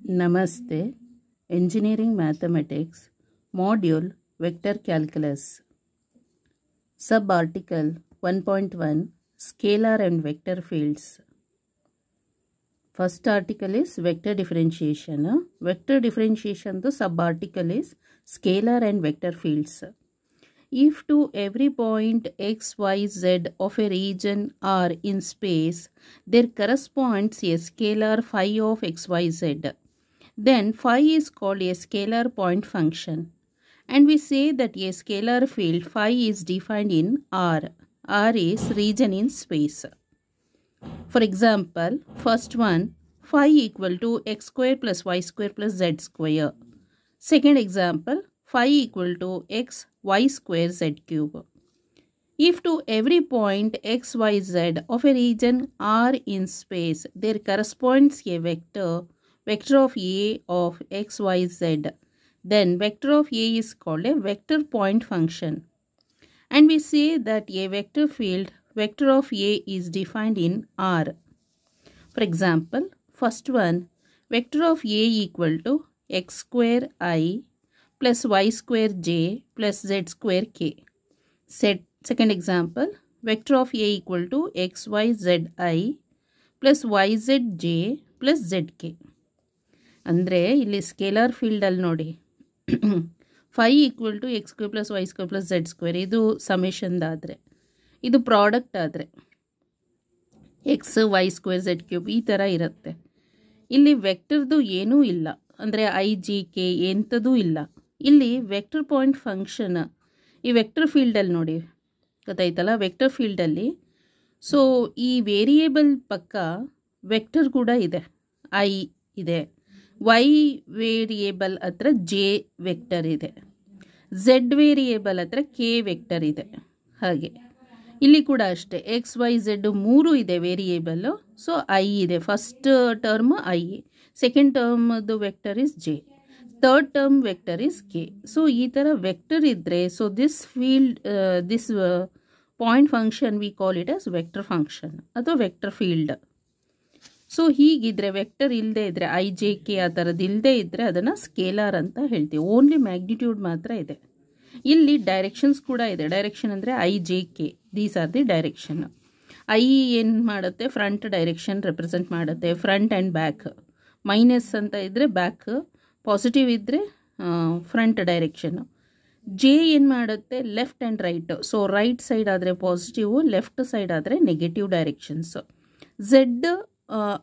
Namaste. Engineering Mathematics Module Vector Calculus Subarticle 1.1 Scalar and Vector Fields. First article is vector differentiation. Vector differentiation the subarticle is scalar and vector fields. If to every point x, y, z of a region R in space there corresponds a scalar phi of x, y, z, then phi is called a scalar point function. And we say that a scalar field phi is defined in R. R is region in space. For example, first one, phi equal to x square plus y square plus z square. Second example, phi equal to x, y square z cube. If to every point x, y, z of a region R in space there corresponds a vector of A of x, y, z, then vector of A is called a vector point function. And we say that a vector field vector of A is defined in R. For example, first one, vector of A equal to x square I plus y square j plus z square k. Second example, vector of A equal to x, y, z I plus y, z j plus z k. ಅಂದರೆ ಇಲ್ಲಿ scalar ಫೀಲ್ಡಲ್ಲಿ ನೋಡಿ phi equal to x square plus y square plus z square ಇದು ಸಮೇಷನ್ದಾದರೆ, ಇದು product ಆದರೆ x y square z cube ಈ ಥರ ಇರುತ್ತೆ. ಇಲ್ಲಿ ವೆಕ್ಟರ್ದು ಏನೂ ಇಲ್ಲ, ಅಂದರೆ ಐ ಜಿ ಕೆ ಎಂಥದೂ ಇಲ್ಲ. ಇಲ್ಲಿ ವೆಕ್ಟರ್ ಪಾಯಿಂಟ್ ಫಂಕ್ಷನ್ ಈ ವೆಕ್ಟರ್ ಫೀಲ್ಡಲ್ಲಿ ನೋಡಿ ಗೊತ್ತಾಯ್ತಲ್ಲ, ವೆಕ್ಟರ್ ಫೀಲ್ಡಲ್ಲಿ ಸೊ ಈ ವೇರಿಯೇಬಲ್ ಪಕ್ಕ ವೆಕ್ಟರ್ ಕೂಡ ಇದೆ, ಐ ಇದೆ, ವೈ ವೇರಿಯೇಬಲ್ ಹತ್ರ ಜೆ ವೆಕ್ಟರ್ ಇದೆ, ಝೆಡ್ ವೇರಿಯೇಬಲ್ ಹತ್ರ ಕೆ ವೆಕ್ಟರ್ ಇದೆ. ಹಾಗೆ ಇಲ್ಲಿ ಕೂಡ ಅಷ್ಟೇ ಎಕ್ಸ್ ವೈ ಝೆಡ್ ಮೂರು ಇದೆ ವೇರಿಯೇಬಲ್ಲು. ಸೊ ಐ ಇದೆ, first term I, second term vector is J, third term vector is K. So ಈ ಥರ ವೆಕ್ಟರ್ ಇದ್ದರೆ so this field this point function we call it as vector function ಅಥವಾ vector field. So ಹೀಗಿದ್ರೆ vector ಇಲ್ಲದೆ ಇದ್ದರೆ I J K ಆ ಥರದ್ದು ಇಲ್ಲದೆ ಇದ್ದರೆ ಅದನ್ನು ಸ್ಕೇಲಾರ್ ಅಂತ ಹೇಳ್ತೀವಿ. ಓನ್ಲಿ ಮ್ಯಾಗ್ನಿಟ್ಯೂಡ್ ಮಾತ್ರ ಇದೆ. ಇಲ್ಲಿ ಡೈರೆಕ್ಷನ್ಸ್ ಕೂಡ ಇದೆ. ಡೈರೆಕ್ಷನ್ ಅಂದರೆ I J K, these are the direction. I ಏನು ಮಾಡುತ್ತೆ, ಫ್ರಂಟ್ ಡೈರೆಕ್ಷನ್ ರೆಪ್ರೆಸೆಂಟ್ ಮಾಡುತ್ತೆ, ಫ್ರಂಟ್ ಆ್ಯಂಡ್ ಬ್ಯಾಕ್. ಮೈನಸ್ ಅಂತ ಇದ್ದರೆ ಬ್ಯಾಕ್, ಪಾಸಿಟಿವ್ ಇದ್ದರೆ ಫ್ರಂಟ್ ಡೈರೆಕ್ಷನ್. ಜೆ ಏನು ಮಾಡುತ್ತೆ, left and right. So right side ಆದರೆ ಪಾಸಿಟಿವು, ಲೆಫ್ಟ್ ಸೈಡ್ ಆದರೆ ನೆಗೆಟಿವ್ ಡೈರೆಕ್ಷನ್ಸ್. ಝೆಡ್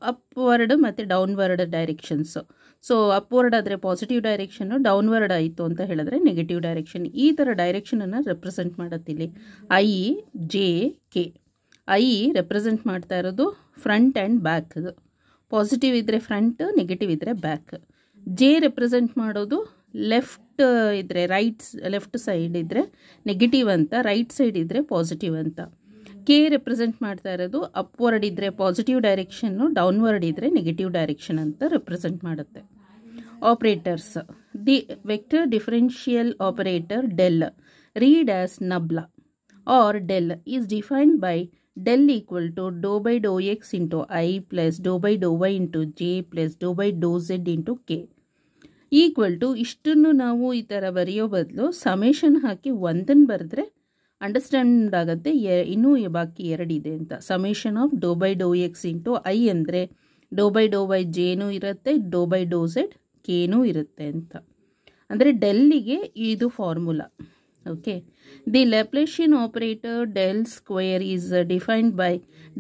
ಅಪ್ವರ್ಡ್ ಮತ್ತು ಡೌನ್ವರ್ಡ್ ಡೈರೆಕ್ಷನ್ಸು. ಸೊ ಅಪ್ವರ್ಡ್ ಆದರೆ ಪಾಸಿಟಿವ್ ಡೈರೆಕ್ಷನ್ನು, ಡೌನ್ವರ್ಡ್ ಆಯಿತು ಅಂತ ಹೇಳಿದ್ರೆ ನೆಗೆಟಿವ್ ಡೈರೆಕ್ಷನ್. ಈ ಥರ ಡೈರೆಕ್ಷನನ್ನು ರೆಪ್ರೆಸೆಂಟ್ ಮಾಡುತ್ತಿಲ್ಲಿ I J K. I represent ಮಾಡ್ತಾ ಇರೋದು ಫ್ರಂಟ್ ಆ್ಯಂಡ್ ಬ್ಯಾಕ್, ಪಾಸಿಟಿವ್ ಇದ್ದರೆ ಫ್ರಂಟ್, ನೆಗೆಟಿವ್ ಇದ್ದರೆ ಬ್ಯಾಕ್. ಜೆ ರೆಪ್ರೆಸೆಂಟ್ ಮಾಡೋದು ಲೆಫ್ಟ್ ಇದ್ದರೆ ಲೆಫ್ಟ್ ಸೈಡ್ ಇದ್ದರೆ ನೆಗೆಟಿವ್ ಅಂತ, ರೈಟ್ ಸೈಡ್ ಇದ್ದರೆ ಪಾಸಿಟಿವ್ ಅಂತ. ಕೆ ರೆಪ್ರೆಸೆಂಟ್ ಮಾಡ್ತಾ ಇರೋದು ಅಪ್ವರ್ಡ್ ಇದ್ದರೆ ಪಾಸಿಟಿವ್ ಡೈರೆಕ್ಷನ್ನು, ಡೌನ್ವರ್ಡ್ ಇದ್ದರೆ ನೆಗೆಟಿವ್ ಡೈರೆಕ್ಷನ್ ಅಂತ ರೆಪ್ರೆಸೆಂಟ್ ಮಾಡುತ್ತೆ. Operators. The vector differential operator del, read as nabla or del, is defined by del equal to Dow by Dow X into I plus Dow by Dow y into j plus Dow by Dow z into k equal to. ಇಷ್ಟನ್ನು ನಾವು ಈ ಥರ ಬರೆಯೋ ಬದಲು summation ಹಾಕಿ ಒಂದನ್ನು ಬರೆದ್ರೆ understand ಆಗುತ್ತೆ. ಇನ್ನೂ ಬಾಕಿ ಎರಡಿದೆ ಅಂತ. Summation of doe by Dow X into i ಅಂದರೆ ಡೋ ಬೈ ಡೋ ವೈ ಜೇನೂ ಇರುತ್ತೆ, ಡೋ ಬೈ ಡೋ ಝೆಡ್ ಕೇನೂ ಇರುತ್ತೆ ಅಂತ. ಅಂದರೆ ಡೆಲ್ಲಿಗೆ ಇದು formula. Okay. The Laplacian operator del square is defined by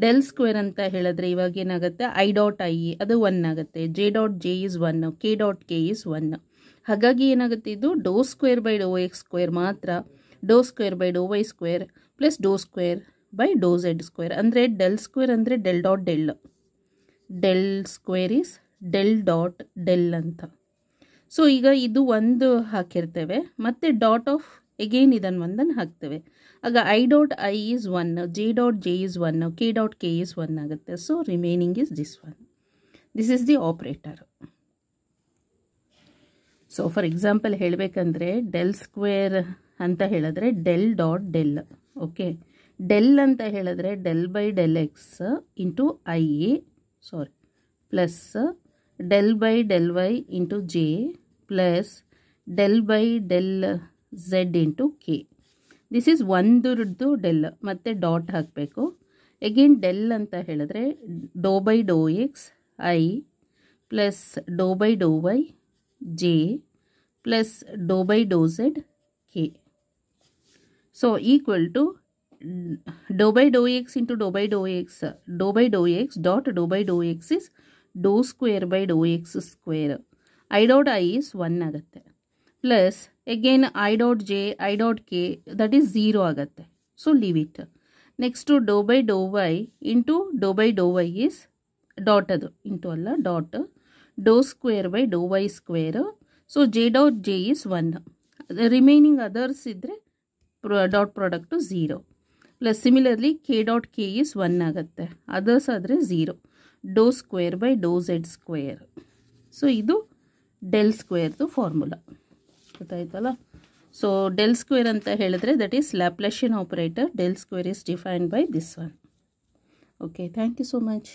del square ಅಂತ ಹೇಳಿದ್ರೆ ಇವಾಗ ಏನಾಗುತ್ತೆ, ಐ ಡಾಟ್ ಐ ಅದು 1 ಆಗುತ್ತೆ, J dot J is 1, K dot K is 1. ಹಾಗಾಗಿ ಏನಾಗುತ್ತೆ, ಇದು do square by Dow X square ಮಾತ್ರ, do square by Dow Y square plus do square by Dow Z square. ಅಂದರೆ ಡೆಲ್ ಸ್ಕ್ವೇರ್ ಅಂದರೆ del dot del, del square is del dot del ಅಂತ. So ಈಗ ಇದು ಒಂದು ಹಾಕಿರ್ತೇವೆ, ಮತ್ತು dot of again ಇದನ್ನು ಒಂದನ್ನು ಹಾಕ್ತೇವೆ. ಆಗ I dot I is 1, J dot J is 1, K dot K is 1 ಆಗುತ್ತೆ. So remaining is this one. This is the operator. So for example ಹೇಳಬೇಕಂದ್ರೆ ಡೆಲ್ ಸ್ಕ್ವೇರ್ ಅಂತ ಹೇಳಿದ್ರೆ del dot del. Okay. Del ಅಂತ ಹೇಳಿದ್ರೆ del by del X into I plus del by del y into j plus del by del z into k. This is ಒಂದರದ್ದು del ಮತ್ತು dot ಹಾಕಬೇಕು. Again del ಅಂತ ಹೇಳಿದ್ರೆ doe by Dow x i plus Dow by Dow y j plus Dow by Dow z k. So equal to Dow by Dow X into doe by Dow x dot doe by Dow x is doe square by Dow X square. I dot i is 1 ಆಗುತ್ತೆ. Plus again I dot j, I dot k, that is 0 ಆಗುತ್ತೆ. So leave it. Next doe by Dow y into doe by Dow y is dot, ಅದು into ಅಲ್ಲ dot, doe square by Dow Y square. So j dot j is 1. Remaining others ಇದ್ದರೆ dot product 0. Plus similarly k dot k is 1 ಆಗುತ್ತೆ, others ಆದರೆ 0. Doe square by Dow Z square. So ಇದು del ಸ್ಕ್ವೇರ್ದು formula ಗೊತ್ತಾಯ್ತಲ್ಲ. So del square ಅಂತ ಹೇಳಿದ್ರೆ that is Laplacian operator. Del square is defined by this one. Okay, thank you so much.